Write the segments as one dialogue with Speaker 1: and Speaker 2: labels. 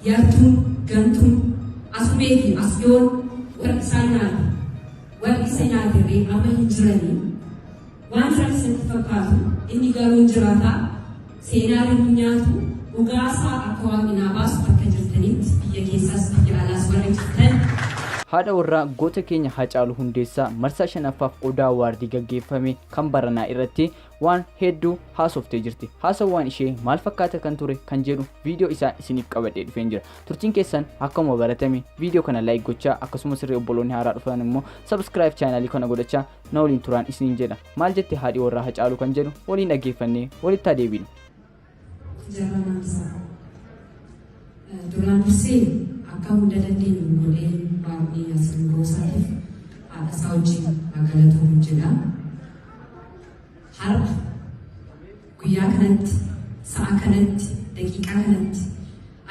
Speaker 1: yartuun gantuun asumeefi asyoon warra isaan nyaatu warri isa nyaatirree amma hin jiranii waan rakkisatti fakkaatu inni garuu jiraataa seenaa inni nyaatu dhugaasaa akka waaqinaa baasu akka jirtanitti biyya keessaas biyya alaas warra jirtan.
Speaker 2: Haadha warraa goota keenya Haacaaluu Hundeessaa marsaa shanaffaaf Odaa Awaardii gaggeeffame kan baranaa irratti waan hedduu haasoftee jirti. Haasawwaan ishee maal fakkaata kan ture kan jedhu viidiyoo isaa isiniif qabadhee dhufeen jira. Turtiin keessan akkuma baratame viidiyoo kana laayik gochaa akkasumas irree obboloonni haaraa dhufan immoo subscribe chaanalii kana godhachaa na waliin turaan isiniin jedha. Maal jette haadhi warraa Haacaaluu kan jedhu waliin dhaggeeffannee walitti adeebinu.
Speaker 1: Duraan dursee akka hunda dandeenyu godhee baay'ee asiin goosaatiif haadha isaa wajjin galatoomuu jedha. Har'a guyyaa kanatti, sa'a kanatti, daqiiqaa kanatti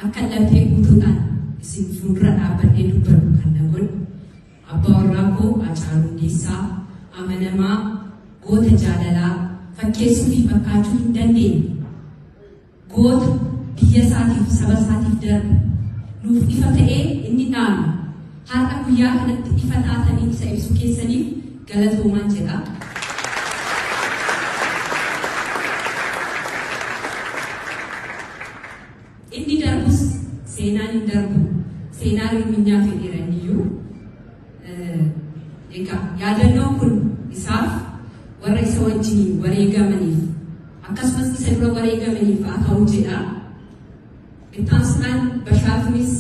Speaker 1: akka laphee guutuudhaan isin fuuldura dhaabbadhee dubbadhu kan na godhu abbaa warraa koo Haacaaluu Hundeessaa amanamaa goota jaalalaa fakkeessuu fi fakkaachuu hin dandeenye goota biyya isaatiif saba isaatiif darbe nuuf ifa ta'ee inni dhaame har'a guyyaa kanatti ifa taatanii isa ibsu keessaniif galatoomaa jedha. Inni darbus seenaan hin darbu seenaa hirminyaa fedheeraniyyuu egaa yaadannoon kun isaaf warra isa wajjin wareegamaniif akkasumas isa dura wareegamaniif haa ta'u jedha. Ittaansuudhaan Bashaafinis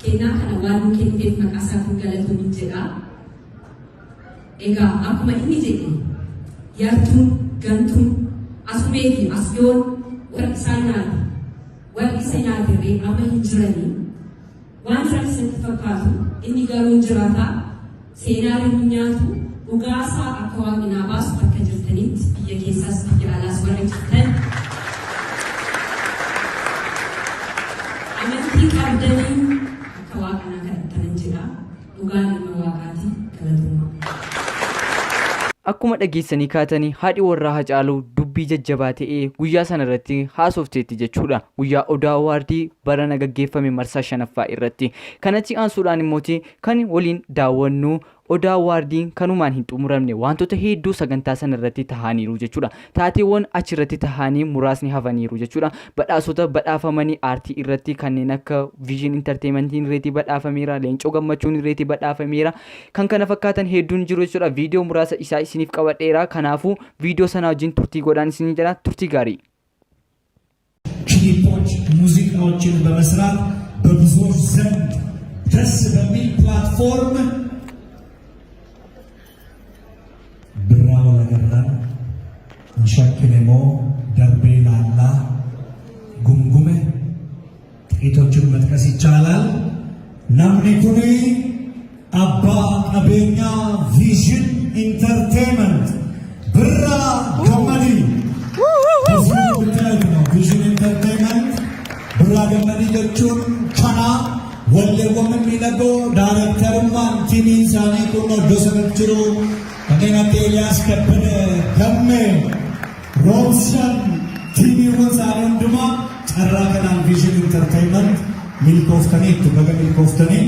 Speaker 1: kennaa kana waan nu kenneef maqaa isaaf galatoomaa jedha. Egaa akkuma inni jedhe yartuun gantuun asumeefi asyoon warri isaan nyaatu warri isa nyaatirree amma hin jiranii waan rakkisatti fakkaatu inni garuu jiraataa seenaa inni nyaatu dhugaasaa akka waaqinaa baasu akka jirtanitti biyya keessaas biyya alaas warra jirtan. Amantii qabdanii akka waaqanaa kadhattanan jedha. Dhugaan ilma waaqaati galatoomaa.
Speaker 2: Akkuma dhageessanii kaatanii haadhi warraa Haacaaluu dubbii jajjabaa ta'ee guyyaa sana irratti haasofteetti jechuudha. Guyyaa Odaa Awaardii barana gaggeeffame marsaa shanaffaa irratti. Kanatti aansuudhaan immoo kan waliin daawwannu Odaa Awaardiin kanumaan hin xumuramne wantoota hedduu sagantaa sana irratti tahaniiru jechuudha. Taateewwan achi irratti tahanii muraasni hafaniiru jechuudha. Badhaasota badhaafamanii aartii irratti kanneen akka Vision Entertainmentiin irratti badhaafameera, Leencoo Gammachuun irratti badhaafameera. Kan kana fakkaatan hedduun jiru jechuudha. Viidiyoo muraasa isaa isiniif qabadheera. Kanaafuu viidiyoo sana wajjin turtii godhaan isinii jedha. Turtii gaarii.
Speaker 3: ክሊፖች ሙዚቃዎችን በመስራት በብዙዎች ዘንድ ደስ በሚል ፕላትፎርም ብራው ለገራን እንሸክኔሞ ደርቤ ላላ ጉምጉሜ ጥቂቶችን መጥቀስ ይቻላል። ናምኒ ኩኒ አባ ቀቤኛ ቪዥን ኢንተርቴይንመንት ብራ ገመዲ Vision Entertainment Birraa Gammadii jechuun kana walleewwan miidhagoo daarektarummaan tiimiin isaanii kun iddoo sanatti jiru kanneen akka Eeliyaas Kabbadee, Gammee, Roobshan tiimiiwwan isaanii hundumaa carraa kanaan Vision Entertainment milkooftaniitu baga milkooftanii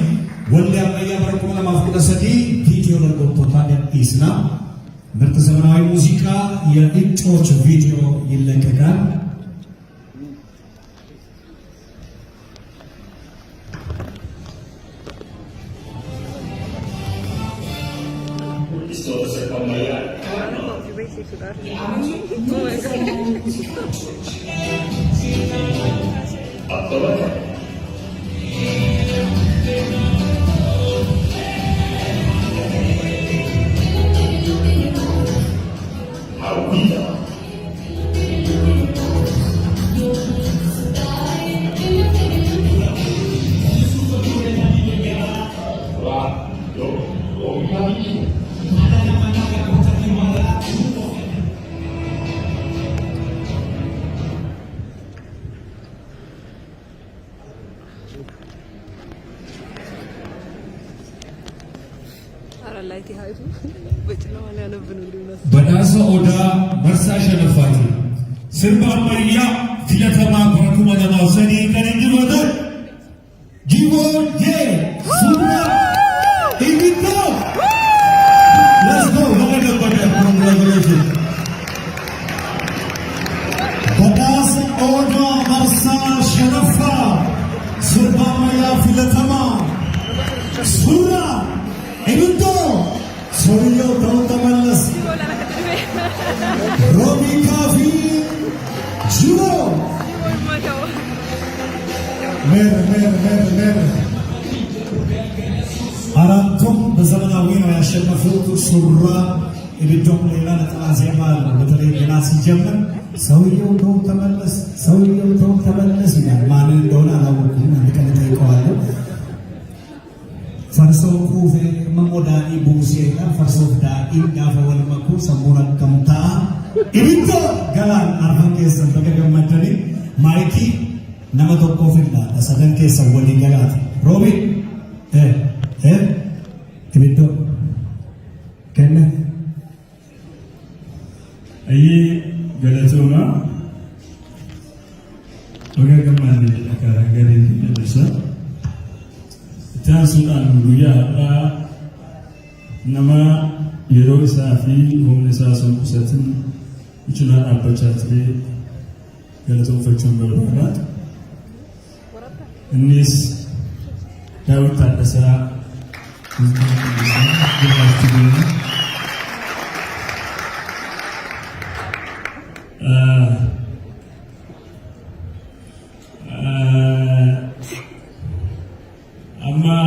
Speaker 3: wallee ammayyaa bara 2013 viidiyoo dargaggootaa dhiisna. ምርጥ ዘመናዊ ሙዚቃ የእጮች ቪዲዮ ይለቀቃል።
Speaker 4: badhaasa Odaa marsaa shanaffaati. Sirba ammayyaa filatamaa bara 2003 kan injifate
Speaker 3: ሜር አራቱም በዘመናዊ ነው ያሸነፉት። ሱራ ኢብዶም ሌላ ነጠላ ዜማ አለው። በተለይ ገና ሲጀምር ሰውየው ተው ተመለስ ይላል። ማን እንደሆነ አላወኩም። አንድ ቀን እጠይቀዋለሁ። ፈርሰው ኩፌ መሞዳኒ ቡሴና ፈርሰው ዳኢ ጋፈ ወልመኩ ሰሙራ ከምታ ኢብዶ ገላን አርፈን ኬሰን በገመደኒ ማይኪ ነመ tokko ፊላ ሰደን ኬሰ ወሊ ገላት ሮቢ ኢብዶ ከነ
Speaker 4: አይ ገለቶማ ወገገማን ለካራ ገለኝ ለሰ ታንሱዳን ጉያ ነማ yeroo isaa fi humna isaa sonkusatin ichuna dhaabbachaatee galatoonfachuun barbaada. Innis Daawit Taaddasaa amma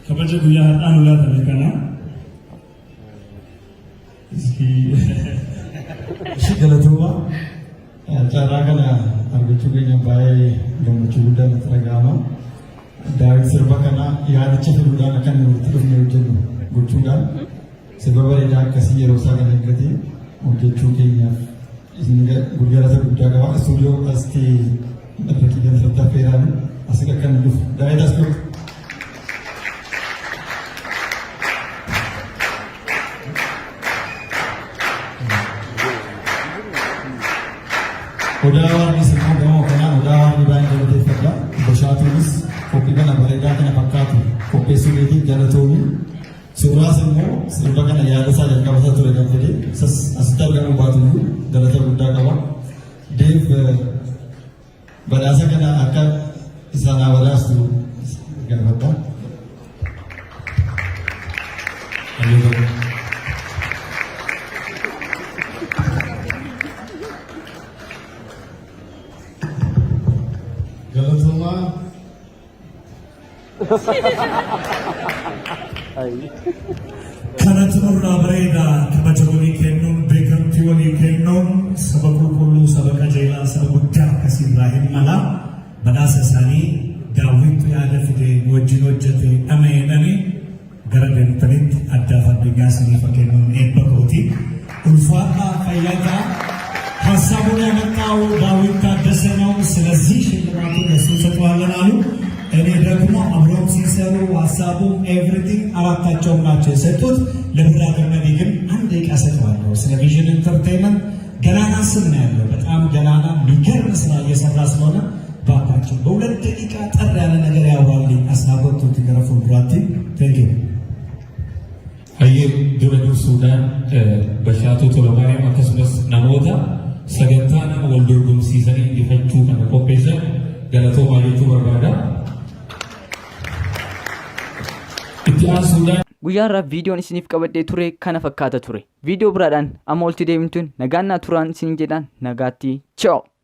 Speaker 4: kabaja guyyaa har'aan ulaatame kana
Speaker 3: galatooma carraa kana argachuu keenya baay'ee gammachuu guddaa natti dhaga'ama. Daawit sirba kana yaadicha fiduudhaan akka inni walitti dhufne hojjennu gochuudhaan sirba bareedaa akkasii yeroo isaa kana eeggatee hojjechuu keenyaaf isin guyyaa guddaa qaba. Istuudiyoo astii dhaabbatii galfatti affeeraan asii akka inni dhufu Daawit as dhufu. Udaawwan simmoo gamoo kanaan udaawwan baay'ee galateeffadha. Bashaatuunis qophii kana bareedaa kana fakkaatu qopheessuu keetiif galatoomii. Suuraas immoo sirba kana yaada isaa jalqabataa ture kan fedhe asitti argamuu baatuyyuu galata guddaa qaba. Deef badhaasa kana akka isaan badhaastu gaafadha. Galatooma kanatti nurraa bareedaa kabaja walii kennuun beekamtii walii kennuun saba qulqulluu saba qajeelaa saba guddaa akkasiirraa hin mala. Badhaasa isaanii Daawit yaada fide wajjin hojjete dhameenani gara deemtanitti addaaf addunyaa isiniif kennuun eebba kooti. Ulfaadhaa fayyadaa ሀሳቡን ያመጣው ዳዊት ታደሰ ነው። ስለዚህ ሽልማቱን እሱ ሰጥቷለን አሉ። እኔ ደግሞ አብረው ሲሰሩ ሀሳቡ ኤቭሪቲንግ አራታቸውም ናቸው የሰጡት። ለብራ ገመዴ ግን አንድ ደቂቃ ሰጥዋለሁ። ስለ ቪዥን ኢንተርቴይንመንት ገናና ስም ነው ያለው። በጣም ገናና የሚገርም ስራ እየሰራ ስለሆነ ባካቸው በሁለት ደቂቃ ጠር ያለ ነገር ያውራልኝ። አስናበቱ ትገረፉ ብራቲ ቴንክ ዩ
Speaker 4: hayyee dura dursuudhaan Bashaatoo Tolamaariyaam akkasumas namoota sagantaa nama wal dorgomsiisanii injifachuu kana qopheessan galatoomaa jechuu barbaada. Itti aansuudhaan
Speaker 2: guyyaa irraa viidiyoon isiniif qabadhee ture kana fakkaata ture. Viidiyoo biraadhaan amma olti deemtuun nagaan naa turaan isin jedhaan nagaatti ciao.